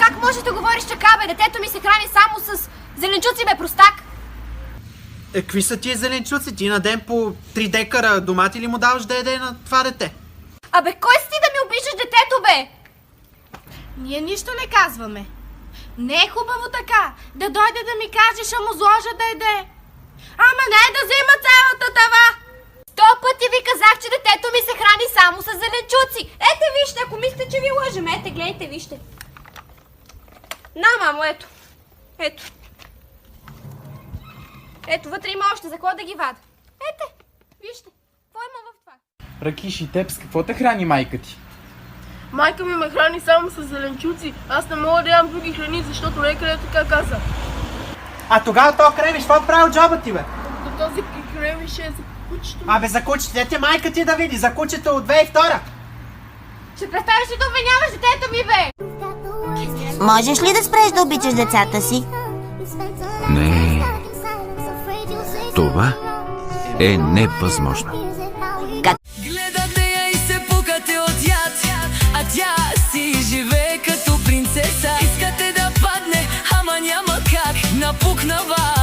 Как можеш да говориш така, бе? Детето ми се храни само с зеленчуци, бе, простак! Какви са тия зеленчуци? Ти на ден по 3 декара домати ли му даваш да яде на това дете? Абе, кой си ти да ми обиждаш детето, бе? Ние нищо не казваме. Не е хубаво така. Да дойде да ми каже, ще му сложа да яде. Ама не да взима цялата тава. 100 пъти ви казах, че детето ми се храни само с зеленчуци. Ете, вижте, ако мислите, че ви лъжем. Ете, гледайте, вижте. На, мамо, ето. Ето. Ето, вътре има още, за какво да ги вада? Ете, вижте. Какво има в това? Ракиш, и теб с какво те храни майка ти? Майка ми ме храни само с зеленчуци. Аз не мога да ям други храни, защото лекарят така каза. А тогава то кремиш, какво правил джоба ти, бе? До този крем ще е за кучето. Абе, за кучето, дете майка ти да види, за кучето от 2002. Ще престанеш ли да обвиняваш детето ми, бе? Можеш ли да спреш да обичаш децата си? Не. Това е невъзможно. Гледате я и се пукате от яд, а тя си живее като принцеса. Искате да падне, ама няма как. Напукнава